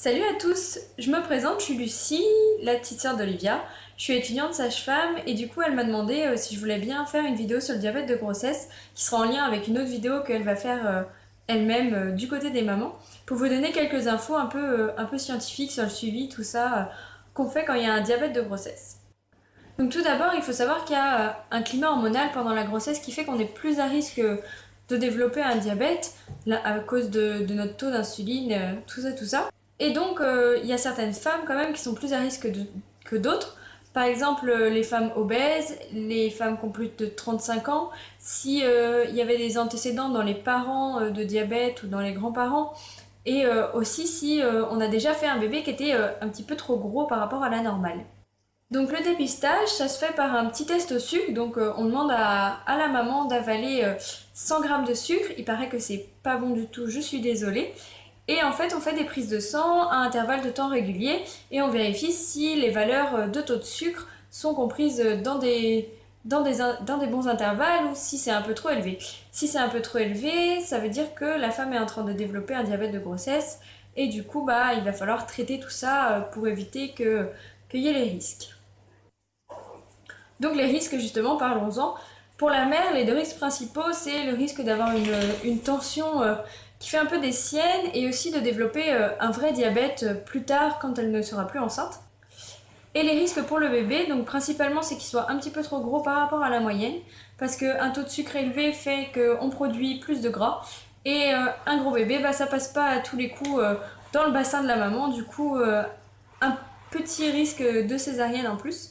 Salut à tous, je me présente, je suis Lucie, la petite sœur d'Olivia. Je suis étudiante sage-femme et du coup elle m'a demandé si je voulais bien faire une vidéo sur le diabète de grossesse qui sera en lien avec une autre vidéo qu'elle va faire elle-même du côté des mamans pour vous donner quelques infos un peu scientifiques sur le suivi, tout ça qu'on fait quand il y a un diabète de grossesse. Donc tout d'abord, il faut savoir qu'il y a un climat hormonal pendant la grossesse qui fait qu'on est plus à risque de développer un diabète à cause de notre taux d'insuline, tout ça. Et donc, il y a certaines femmes quand même qui sont plus à risque que d'autres. Par exemple, les femmes obèses, les femmes qui ont plus de 35 ans, si il y avait des antécédents dans les parents de diabète ou dans les grands-parents, et aussi si on a déjà fait un bébé qui était un petit peu trop gros par rapport à la normale. Donc le dépistage, ça se fait par un petit test au sucre. Donc on demande à la maman d'avaler 100 grammes de sucre. Il paraît que c'est pas bon du tout, je suis désolée. Et en fait, on fait des prises de sang à intervalles de temps réguliers et on vérifie si les valeurs de taux de sucre sont comprises dans des bons intervalles ou si c'est un peu trop élevé. Si c'est un peu trop élevé, ça veut dire que la femme est en train de développer un diabète de grossesse et du coup, il va falloir traiter tout ça pour éviter qu'il y ait les risques. Donc les risques, justement, parlons-en. Pour la mère, les deux risques principaux, c'est le risque d'avoir une tension qui fait un peu des siennes et aussi de développer un vrai diabète plus tard quand elle ne sera plus enceinte. Et les risques pour le bébé, donc principalement, c'est qu'il soit un petit peu trop gros par rapport à la moyenne, parce qu'un taux de sucre élevé fait qu'on produit plus de gras. Et un gros bébé, ça passe pas à tous les coups dans le bassin de la maman, du coup, un petit risque de césarienne en plus.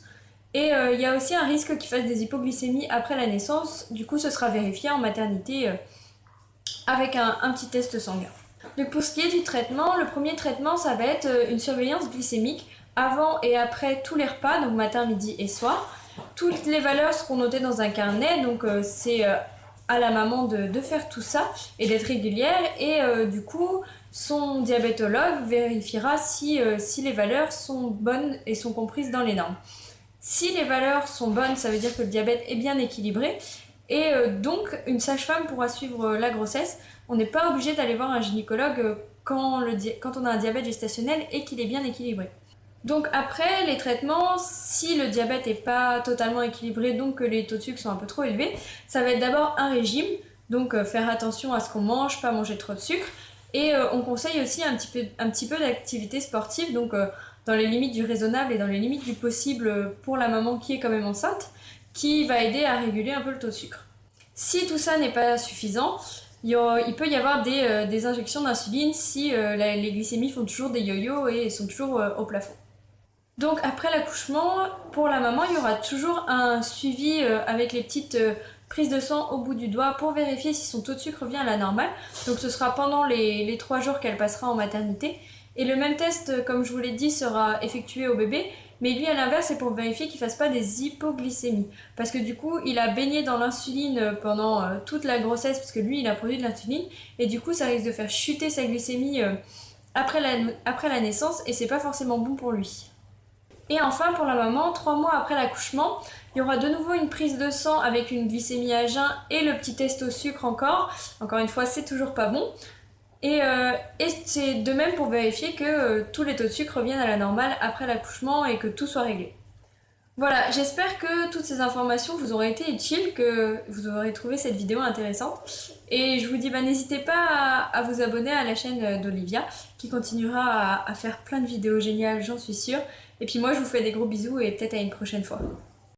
Et il y a aussi un risque qu'il fasse des hypoglycémies après la naissance. Du coup, ce sera vérifié en maternité avec un petit test sanguin. Donc pour ce qui est du traitement, le premier traitement, ça va être une surveillance glycémique avant et après tous les repas, donc matin, midi et soir. Toutes les valeurs seront notées dans un carnet, donc c'est à la maman de faire tout ça et d'être régulière. Et du coup, son diabétologue vérifiera si les valeurs sont bonnes et sont comprises dans les normes. Si les valeurs sont bonnes, ça veut dire que le diabète est bien équilibré et donc une sage-femme pourra suivre la grossesse. On n'est pas obligé d'aller voir un gynécologue quand on a un diabète gestationnel et qu'il est bien équilibré. Donc après, les traitements, si le diabète n'est pas totalement équilibré, donc que les taux de sucre sont un peu trop élevés, ça va être d'abord un régime, donc faire attention à ce qu'on mange, pas manger trop de sucre. Et on conseille aussi un petit peu d'activité sportive, donc dans les limites du raisonnable et dans les limites du possible pour la maman qui est quand même enceinte, qui va aider à réguler un peu le taux de sucre. Si tout ça n'est pas suffisant, il peut y avoir des injections d'insuline si les glycémies font toujours des yo-yo et sont toujours au plafond. Donc après l'accouchement, pour la maman, il y aura toujours un suivi avec les petites prises de sang au bout du doigt pour vérifier si son taux de sucre revient à la normale. Donc ce sera pendant les 3 jours qu'elle passera en maternité. Et le même test, comme je vous l'ai dit, sera effectué au bébé, mais lui à l'inverse, c'est pour vérifier qu'il ne fasse pas des hypoglycémies. Parce que du coup, il a baigné dans l'insuline pendant toute la grossesse, parce que lui, il a produit de l'insuline, et du coup, ça risque de faire chuter sa glycémie après la naissance, et c'est pas forcément bon pour lui. Et enfin, pour la maman, 3 mois après l'accouchement, il y aura de nouveau une prise de sang avec une glycémie à jeun et le petit test au sucre encore. Encore une fois, c'est toujours pas bon. Et c'est de même pour vérifier que tous les taux de sucre reviennent à la normale après l'accouchement et que tout soit réglé. Voilà, j'espère que toutes ces informations vous auront été utiles, que vous aurez trouvé cette vidéo intéressante. Et je vous dis, n'hésitez pas à vous abonner à la chaîne d'Olivia, qui continuera à faire plein de vidéos géniales, j'en suis sûre. Et puis moi, je vous fais des gros bisous et peut-être à une prochaine fois.